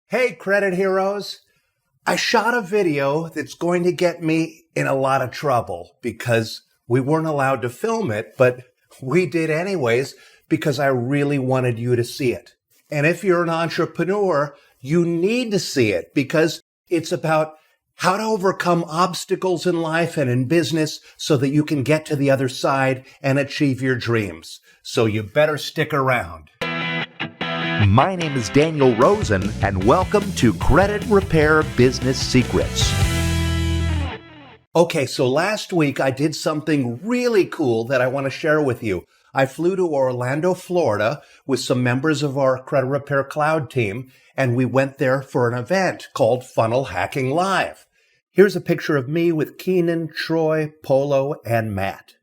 Hey, credit heroes. I shot a video that's going to get me in a lot of trouble because we weren't allowed to film it, but we did anyways because I really wanted you to see it. And if you're an entrepreneur, you need to see it because it's about how to overcome obstacles in life and in business so that you can get to the other side and achieve your dreams. So you better stick around. My name is Daniel Rosen, and welcome to Credit Repair Business Secrets. Okay, so last week I did something really cool that I want to share with you. I flew to Orlando, Florida with some members of our Credit Repair Cloud team, and we went there for an event called Funnel Hacking Live. Here's a picture of me with Keenan, Troy, Polo, and Matt.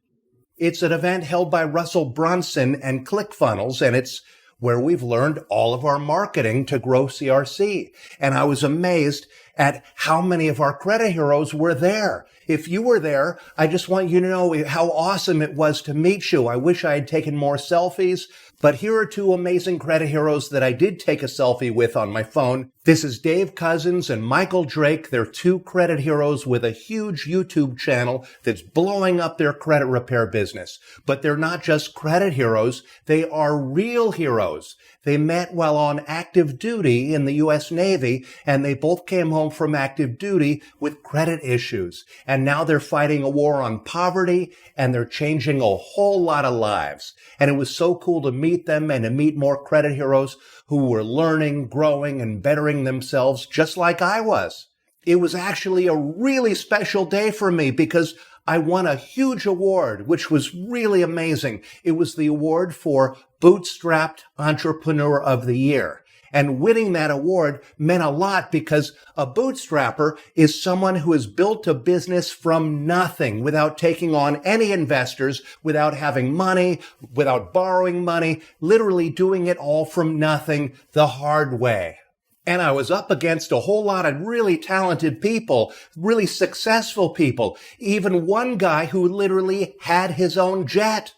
It's an event held by Russell Brunson and Clickfunnels, and it's where we've learned all of our marketing to grow CRC. And I was amazed at how many of our credit heroes were there. If you were there, I just want you to know how awesome it was to meet you. I wish I had taken more selfies, but here are two amazing credit heroes that I did take a selfie with on my phone. This is Dave Cousins and Michael Drake. They're two credit heroes with a huge YouTube channel that's blowing up their credit repair business. But they're not just credit heroes. They are real heroes. They met while on active duty in the U.S. Navy, and they both came home from active duty with credit issues. And now they're fighting a war on poverty, and they're changing a whole lot of lives. And it was so cool to meet them and to meet more credit heroes who were learning, growing, and bettering themselves just like I was. It was actually a really special day for me because I won a huge award, which was really amazing. It was the award for Bootstrapped Entrepreneur of the Year. And winning that award meant a lot because a bootstrapper is someone who has built a business from nothing without taking on any investors, without having money, without borrowing money, literally doing it all from nothing the hard way. And I was up against a whole lot of really talented people, really successful people, even one guy who literally had his own jet.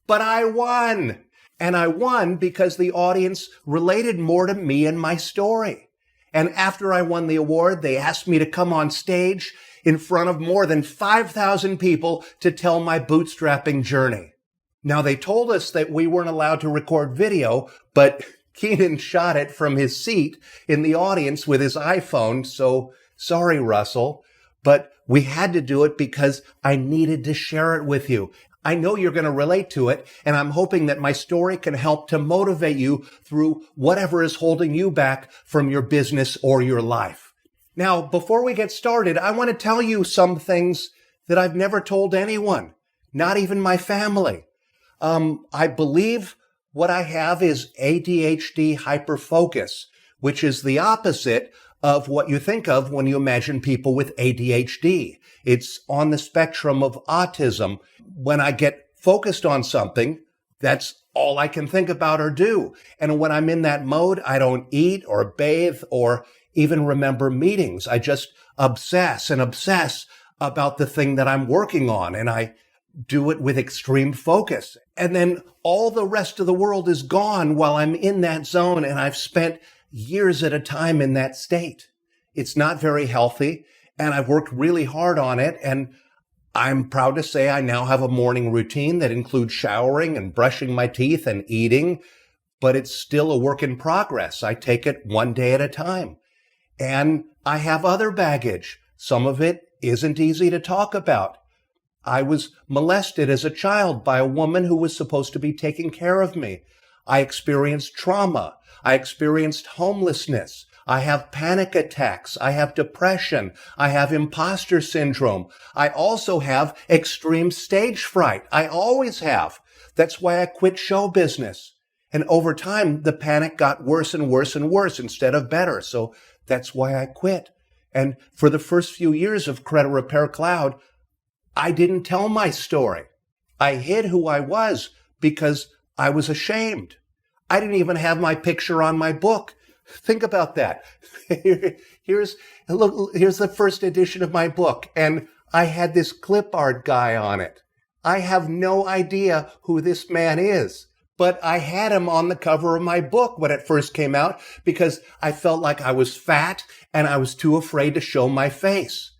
But I won. And I won because the audience related more to me and my story. And after I won the award, they asked me to come on stage in front of more than 5,000 people to tell my bootstrapping journey. Now, they told us that we weren't allowed to record video, but Keenan shot it from his seat in the audience with his iPhone, so sorry, Russell. But we had to do it because I needed to share it with you. I know you're going to relate to it, and I'm hoping that my story can help to motivate you through whatever is holding you back from your business or your life. Now, before we get started, I want to tell you some things that I've never told anyone, not even my family. I believe what I have is ADHD hyperfocus, which is the opposite of what you think of when you imagine people with ADHD. It's on the spectrum of autism. When I get focused on something, that's all I can think about or do. And when I'm in that mode, I don't eat or bathe or even remember meetings. I just obsess about the thing that I'm working on, and I do it with extreme focus. And then all the rest of the world is gone while I'm in that zone, and I've spent years at a time in that state. It's not very healthy, and I've worked really hard on it, and I'm proud to say I now have a morning routine that includes showering and brushing my teeth and eating, but it's still a work in progress. I take it one day at a time. And I have other baggage. Some of it isn't easy to talk about. I was molested as a child by a woman who was supposed to be taking care of me. I experienced trauma. I experienced homelessness. I have panic attacks. I have depression. I have imposter syndrome. I also have extreme stage fright. I always have. That's why I quit show business. And over time, the panic got worse and worse and worse instead of better. So that's why I quit. And for the first few years of Credit Repair Cloud, I didn't tell my story. I hid who I was because I was ashamed. I didn't even have my picture on my book. Think about that. Here's the first edition of my book, and I had this clip art guy on it. I have no idea who this man is, but I had him on the cover of my book when it first came out because I felt like I was fat and I was too afraid to show my face.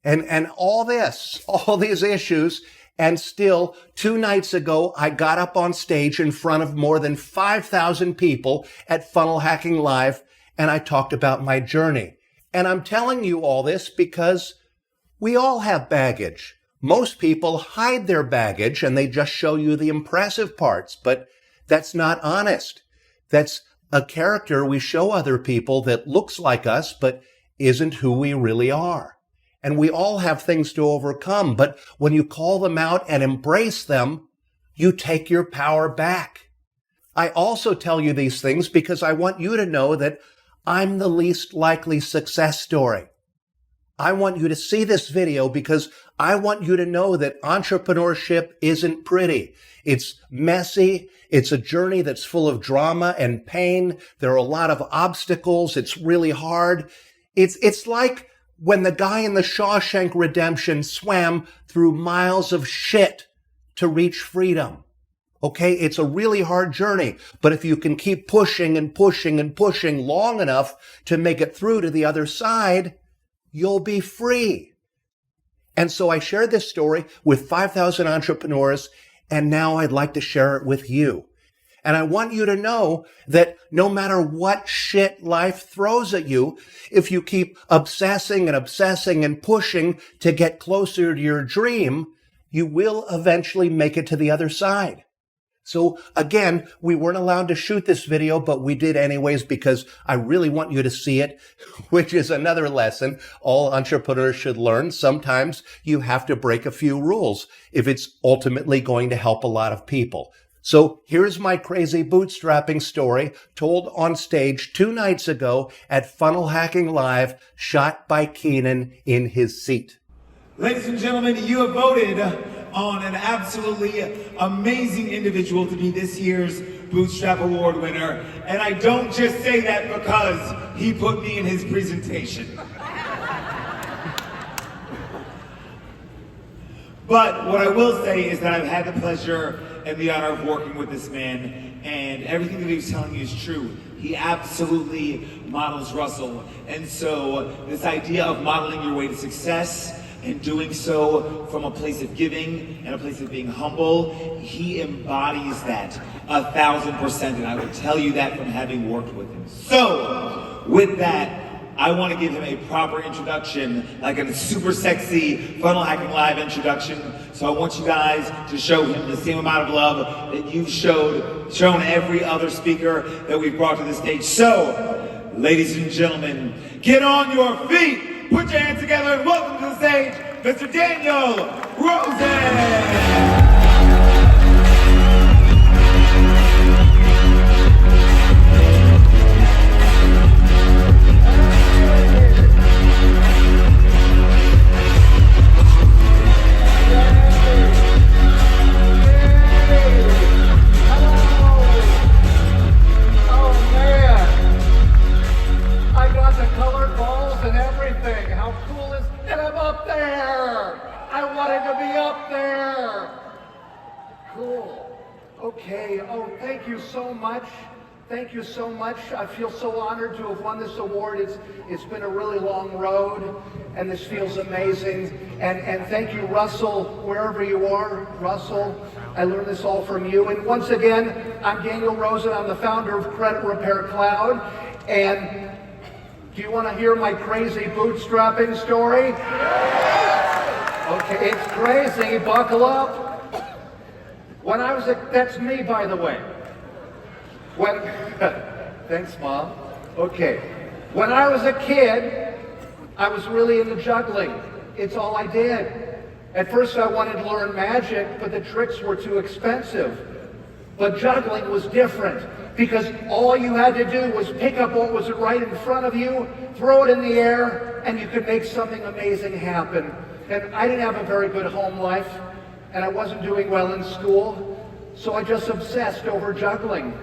And all these issues. And still, 2 nights ago, I got up on stage in front of more than 5,000 people at Funnel Hacking Live, and I talked about my journey. And I'm telling you all this because we all have baggage. Most people hide their baggage and they just show you the impressive parts, but that's not honest. That's a character we show other people that looks like us, but isn't who we really are. And we all have things to overcome, but when you call them out and embrace them, you take your power back. I also tell you these things because I want you to know that I'm the least likely success story. I want you to see this video because I want you to know that entrepreneurship isn't pretty. It's messy. It's a journey that's full of drama and pain. There are a lot of obstacles. It's really hard. It's like when the guy in the Shawshank Redemption swam through miles of shit to reach freedom. Okay, it's a really hard journey, but if you can keep pushing and pushing and pushing long enough to make it through to the other side, you'll be free. And so I shared this story with 5,000 entrepreneurs, and now I'd like to share it with you. And I want you to know that no matter what shit life throws at you, if you keep obsessing and pushing to get closer to your dream, you will eventually make it to the other side. So again, we weren't allowed to shoot this video, but we did anyways because I really want you to see it, which is another lesson all entrepreneurs should learn. Sometimes you have to break a few rules if it's ultimately going to help a lot of people. So here's my crazy bootstrapping story told on stage 2 nights ago at Funnel Hacking Live, shot by Keenan in his seat. Ladies and gentlemen, you have voted on an absolutely amazing individual to be this year's Bootstrap Award winner. And I don't just say that because he put me in his presentation. But what I will say is that I've had the pleasure and the honor of working with this man, and everything that he was telling you is true. He absolutely models Russell. And so this idea of modeling your way to success and doing so from a place of giving and a place of being humble, he embodies that 1,000%, and I will tell you that from having worked with him. So, with that, I want to give him a proper introduction, like a super sexy Funnel Hacking Live introduction. So I want you guys to show him the same amount of love that you've shown every other speaker that we've brought to the stage. So, ladies and gentlemen, get on your feet, put your hands together, and welcome to the stage, Mr. Daniel Rosen. Okay, thank you so much. Thank you so much. I feel so honored to have won this award. It's been a really long road, and this feels amazing. And thank you, Russell, wherever you are. Russell, I learned this all from you. And once again, I'm Daniel Rosen. I'm the founder of Credit Repair Cloud. And do you want to hear my crazy bootstrapping story? Okay, it's crazy. Buckle up. When I was that's me, by the way. Thanks, Mom. Okay. When I was a kid, I was really into juggling. It's all I did. At first I wanted to learn magic, but the tricks were too expensive. But juggling was different because all you had to do was pick up what was right in front of you, throw it in the air, and you could make something amazing happen. And I didn't have a very good home life, and I wasn't doing well in school, so I just obsessed over juggling,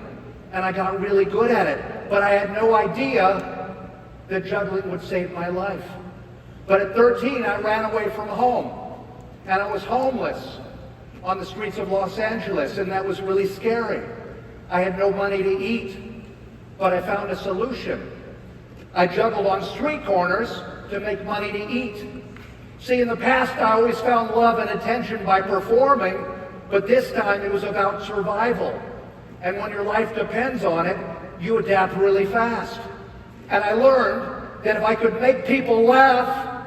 and I got really good at it. But I had no idea that juggling would save my life. But at 13, I ran away from home, and I was homeless on the streets of Los Angeles, and that was really scary. I had no money to eat, but I found a solution. I juggled on street corners to make money to eat. See, in the past, I always found love and attention by performing, but this time it was about survival. And when your life depends on it, you adapt really fast. And I learned that if I could make people laugh,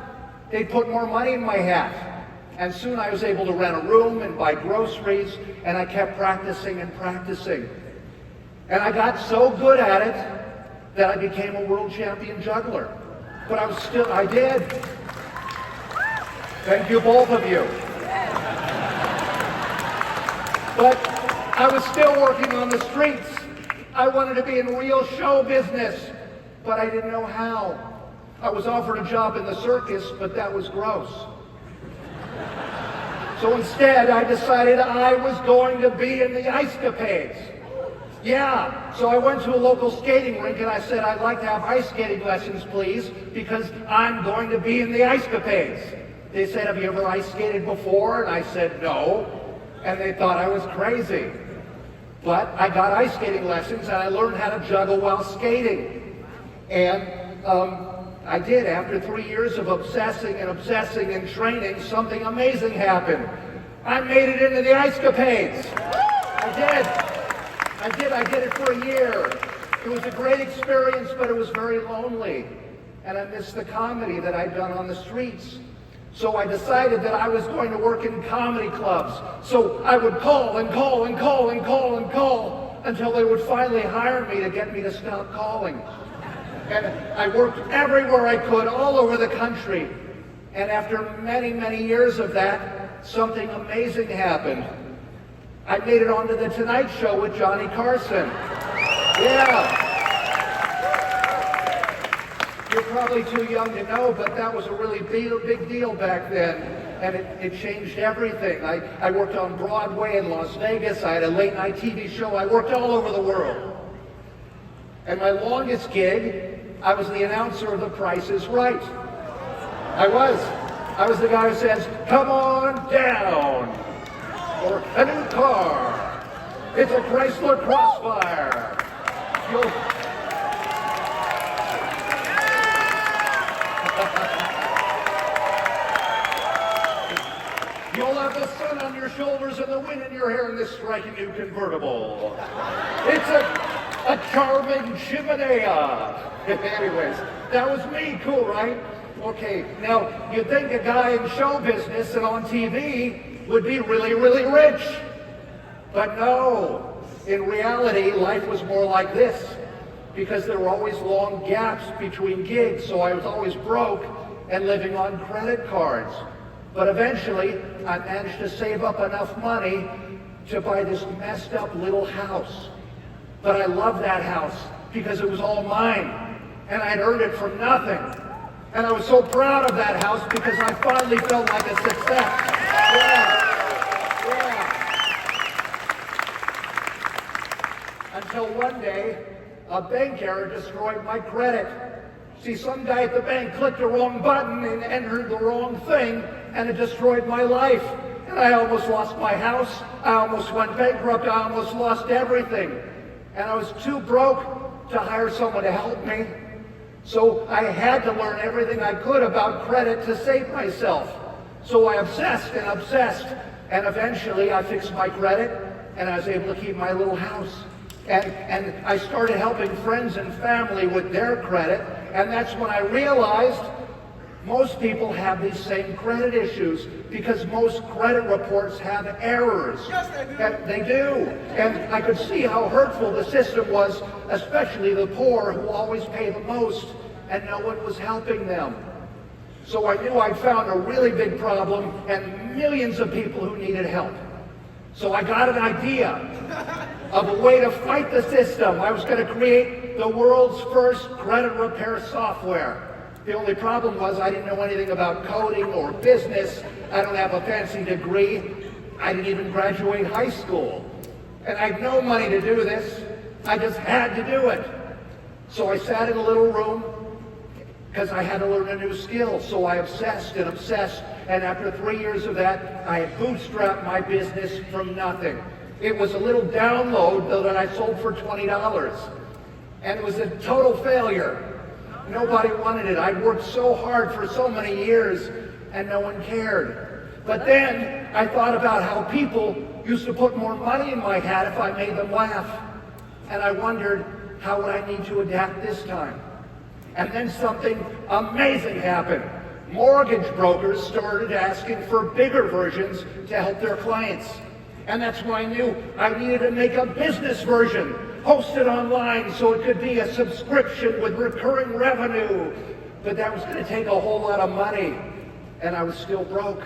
they'd put more money in my hat. And soon I was able to rent a room and buy groceries, and I kept practicing and practicing. And I got so good at it that I became a world champion juggler. But I did. Thank you, both of you. But I was still working on the streets. I wanted to be in real show business, but I didn't know how. I was offered a job in the circus, but that was gross. So instead, I decided I was going to be in the ice capades. Yeah, so I went to a local skating rink and I said, I'd like to have ice skating lessons, please, because I'm going to be in the ice capades. They said, have you ever ice skated before? And I said, no. And they thought I was crazy. But I got ice skating lessons and I learned how to juggle while skating. And I did. After 3 years of obsessing and training, something amazing happened. I made it into the ice capades. I did it for a year. It was a great experience, but it was very lonely. And I missed the comedy that I'd done on the streets. So I decided that I was going to work in comedy clubs. So I would call until they would finally hire me to get me to stop calling. And I worked everywhere I could, all over the country. And after many, many years of that, something amazing happened. I made it onto The Tonight Show with Johnny Carson. Yeah. You're probably too young to know, but that was a really big deal back then, and it changed everything. I worked on Broadway in Las Vegas. I had a late night TV show. I worked all over the world. And my longest gig, I was the announcer of The Price is Right. I was the guy who says, come on down, or a new car. It's a Chrysler Crossfire. You'll have the sun on your shoulders and the wind in your hair in this striking new convertible. It's a charming chimenea. Anyways, that was me. Cool, right? Okay, now you'd think a guy in show business and on TV would be really, really rich. But no, in reality, life was more like this, because there were always long gaps between gigs, so I was always broke and living on credit cards. But eventually, I managed to save up enough money to buy this messed up little house. But I loved that house because it was all mine, and I had earned it from nothing. And I was so proud of that house because I finally felt like a success. Until one day, a bank error destroyed my credit. See, some guy at the bank clicked the wrong button and entered the wrong thing, and it destroyed my life. And I almost lost my house. I almost went bankrupt. I almost lost everything. And I was too broke to hire someone to help me. So I had to learn everything I could about credit to save myself. So I obsessed, and eventually I fixed my credit, and I was able to keep my little house. And I started helping friends and family with their credit, and that's when I realized most people have these same credit issues because most credit reports have errors. Yes, they do. And they do. And I could see how hurtful the system was, especially the poor who always pay the most, and no one was helping them. So I knew I'd found a really big problem and millions of people who needed help. So I got an idea of a way to fight the system. I was going to create the world's first credit repair software. The only problem was I didn't know anything about coding or business. I don't have a fancy degree. I didn't even graduate high school. And I had no money to do this. I just had to do it. So I sat in a little room because I had to learn a new skill. So I obsessed. And after 3 years of that, I had bootstrapped my business from nothing. It was a little download that I sold for $20. And it was a total failure. Nobody wanted it. I'd worked so hard for so many years and no one cared. But then I thought about how people used to put more money in my hat if I made them laugh. And I wondered, how would I need to adapt this time? And then something amazing happened. Mortgage brokers started asking for bigger versions to help their clients. And that's when I knew I needed to make a business version, host it online so it could be a subscription with recurring revenue. But that was going to take a whole lot of money, and I was still broke.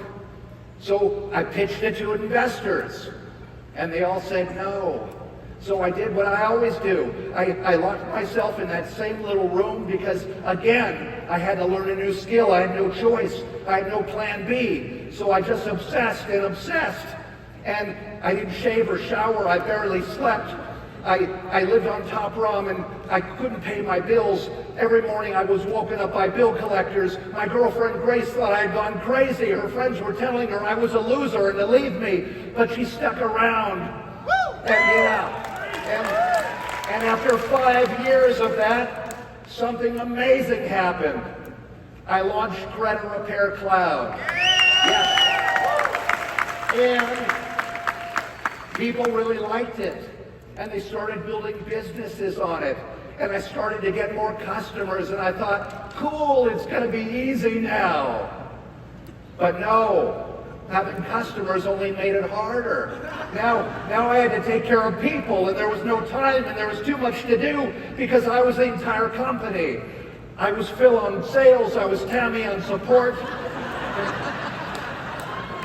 So I pitched it to investors, and they all said no. So I did what I always do. I locked myself in that same little room because, again, I had to learn a new skill. I had no choice. I had no plan B. So I just obsessed and obsessed. And I didn't shave or shower. I barely slept. I lived on top ramen. I couldn't pay my bills. Every morning I was woken up by bill collectors. My girlfriend Grace thought I had gone crazy. Her friends were telling her I was a loser and to leave me, but she stuck around. And after 5 years of that, something amazing happened. I launched Credit Repair Cloud. Yes. And people really liked it. And they started building businesses on it. And I started to get more customers, and I thought, cool, it's going to be easy now. But no, having customers only made it harder. Now I had to take care of people, and there was no time, and there was too much to do because I was the entire company. I was Phil on sales, I was Tammy on support.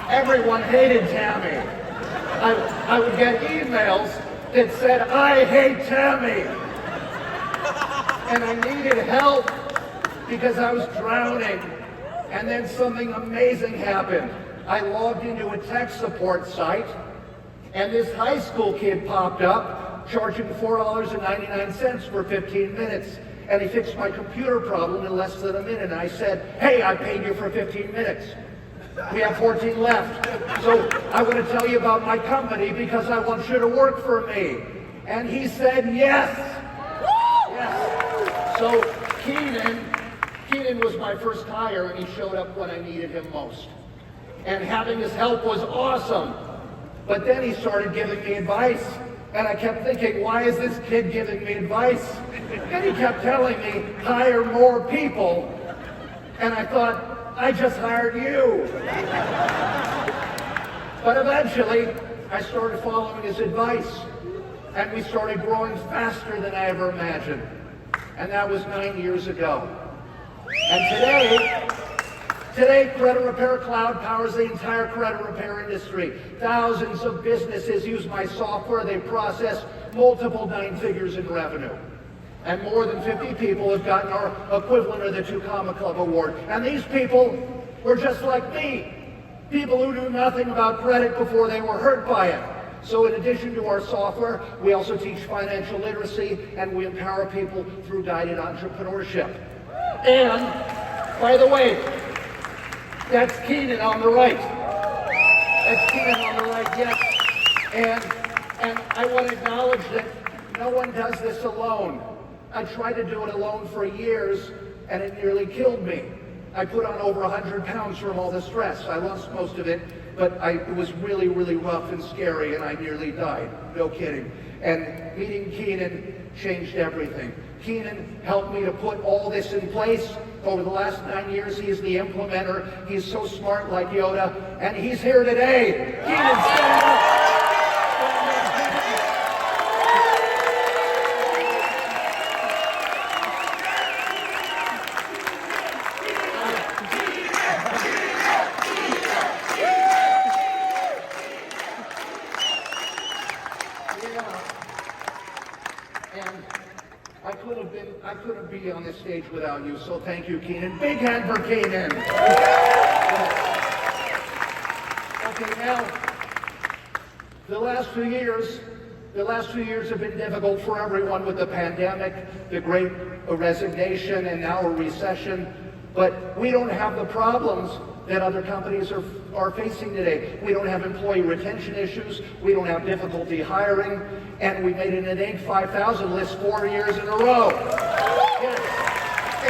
Everyone hated Tammy. I would get emails that said, I hate Tammy. And I needed help because I was drowning. And then something amazing happened. I logged into a tech support site, and this high school kid popped up, charging $4.99 for 15 minutes. And he fixed my computer problem in less than a minute. And I said, hey, I paid you for 15 minutes. We have 14 left. So I want to tell you about my company because I want you to work for me. And he said, yes. Yes. So Keenan was my first hire, and he showed up when I needed him most. And having his help was awesome. But then he started giving me advice. And I kept thinking, why is this kid giving me advice? And he kept telling me, hire more people. And I thought, I just hired you. But eventually, I started following his advice. And we started growing faster than I ever imagined. And that was 9 years ago. And today, Credit Repair Cloud powers the entire credit repair industry. Thousands of businesses use my software. They process multiple 9 figures in revenue. And more than 50 people have gotten our equivalent of the 2 Comma Club Award. And these people were just like me. People who knew nothing about credit before they were hurt by it. So in addition to our software, we also teach financial literacy, and we empower people through guided entrepreneurship. And, by the way, that's Keenan on the right. That's Keenan on the right, yes. And I want to acknowledge that no one does this alone. I tried to do it alone for years, and it nearly killed me. I put on over 100 pounds from all the stress. I lost most of it, but it was really, really rough and scary, and I nearly died. No kidding. And meeting Keenan changed everything. Keenan helped me to put all this in place. Over the last 9 years, he's the implementer. He's so smart like Yoda, and he's here today. Keenan, stand up. I couldn't be on this stage without you, so thank you, Keenan. Big hand for Keenan. Okay, now, the last few years have been difficult for everyone with the pandemic, the great resignation, and now a recession. But we don't have the problems that other companies are facing today. We don't have employee retention issues. We don't have difficulty hiring. And we made an Inc. 5000 list 4 years in a row. Yes.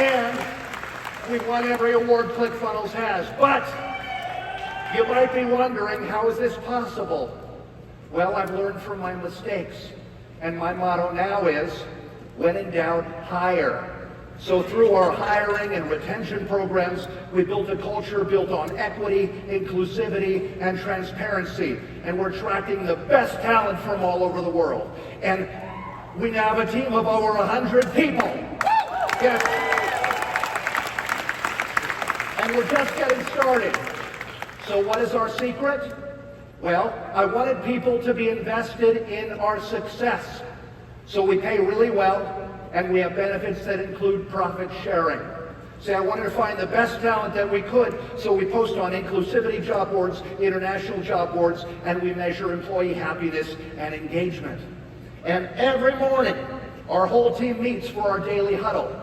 And we won every award ClickFunnels has. But you might be wondering, how is this possible? Well, I've learned from my mistakes. And my motto now is, when in doubt, hire. So through our hiring and retention programs, we built a culture built on equity, inclusivity, and transparency. And we're attracting the best talent from all over the world. And we now have a team of over 100 people. Yes. And we're just getting started. So what is our secret? Well, I wanted people to be invested in our success. So we pay really well, and we have benefits that include profit sharing. See, I wanted to find the best talent that we could, so we post on inclusivity job boards, international job boards, and we measure employee happiness and engagement. And every morning, our whole team meets for our daily huddle.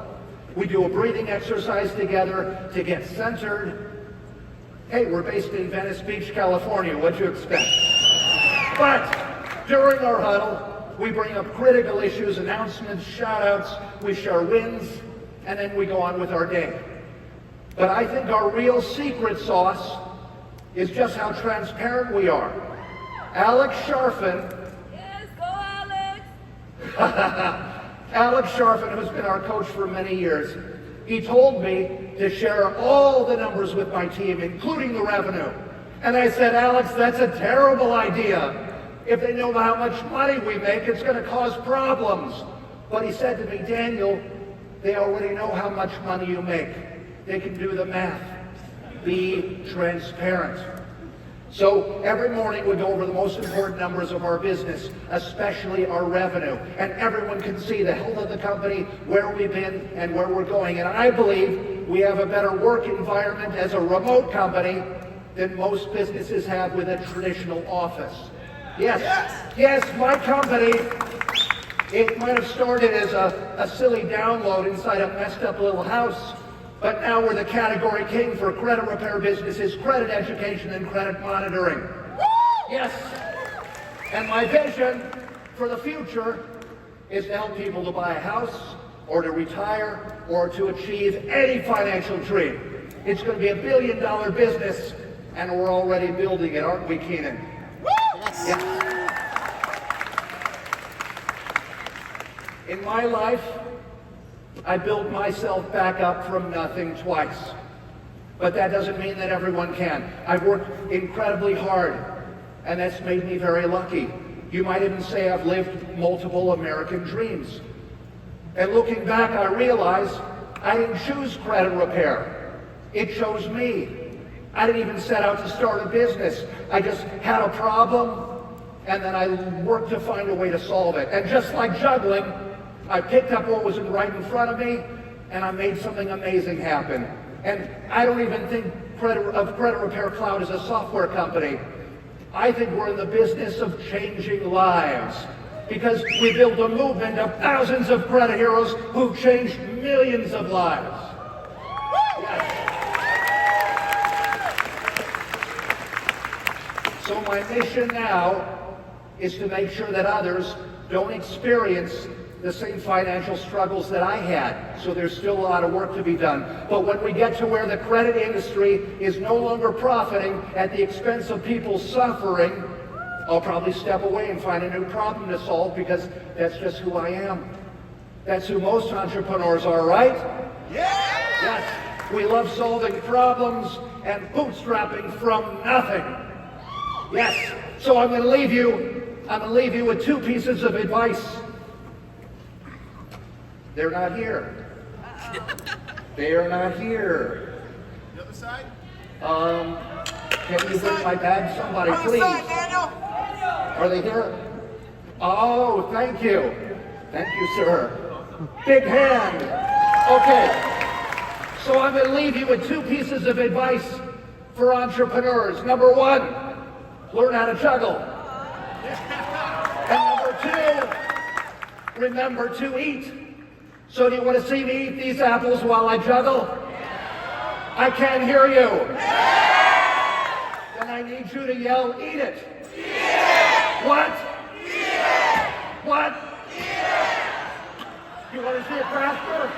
We do a breathing exercise together to get centered. Hey, we're based in Venice Beach, California. What'd you expect? But during our huddle, we bring up critical issues, announcements, shout-outs, we share wins, and then we go on with our day. But I think our real secret sauce is just how transparent we are. Alex Sharfin. Yes, go Alex! Alex Sharfin, who's been our coach for many years, he told me to share all the numbers with my team, including the revenue. And I said, Alex, that's a terrible idea. If they know how much money we make, it's going to cause problems. But he said to me, Daniel, they already know how much money you make. They can do the math. Be transparent. So every morning we go over the most important numbers of our business, especially our revenue. And everyone can see the health of the company, where we've been, and where we're going. And I believe we have a better work environment as a remote company than most businesses have with a traditional office. Yes, my company, it might have started as a silly download inside a messed up little house, but now we're the category king for credit repair businesses, credit education, and credit monitoring. Yes, and my vision for the future is to help people to buy a house, or to retire, or to achieve any financial dream. It's going to be $1 billion business, and we're already building it, aren't we, Keenan? Yes. In my life, I built myself back up from nothing twice. But that doesn't mean that everyone can. I've worked incredibly hard, and that's made me very lucky. You might even say I've lived multiple American dreams. And looking back, I realize I didn't choose credit repair. It chose me. I didn't even set out to start a business. I just had a problem, and then I worked to find a way to solve it. And just like juggling, I picked up what was right in front of me, and I made something amazing happen. And I don't even think Credit Repair Cloud is a software company. I think we're in the business of changing lives, because we built a movement of thousands of credit heroes who've changed millions of lives. Yes. So my mission now is to make sure that others don't experience the same financial struggles that I had. So there's still a lot of work to be done. But when we get to where the credit industry is no longer profiting at the expense of people suffering, I'll probably step away and find a new problem to solve, because that's just who I am. That's who most entrepreneurs are, right? Yeah! Yes. We love solving problems and bootstrapping from nothing. Yes. So I'm going to leave you with 2 pieces of advice. They're not here. They are not here. The other side? Can you bring my bag, somebody, please? Are they here? Oh, thank you. Thank you, sir. Big hand. Okay. So I'm going to leave you with 2 pieces of advice for entrepreneurs. Number 1, learn how to juggle. And number 2, remember to eat. So do you want to see me eat these apples while I juggle? I can't hear you. I need you to yell, eat it. Eat it! What? Eat it! What? Eat it! You want to see it faster?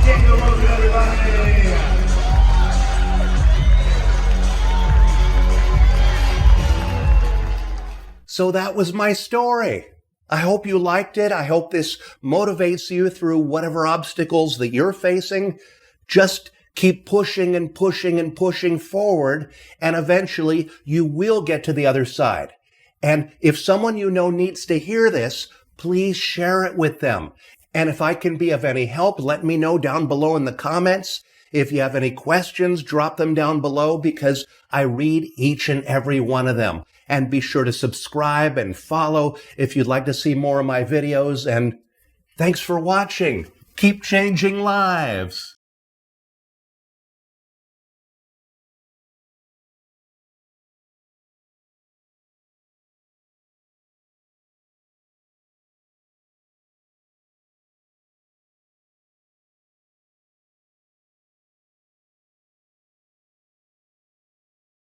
Daniel Rosen, everybody. So that was my story. I hope you liked it. I hope this motivates you through whatever obstacles that you're facing. Just keep pushing and pushing and pushing forward, and eventually you will get to the other side. And if someone you know needs to hear this, please share it with them. And if I can be of any help, let me know down below in the comments. If you have any questions, drop them down below because I read each and every one of them. And be sure to subscribe and follow if you'd like to see more of my videos. And thanks for watching. Keep changing lives.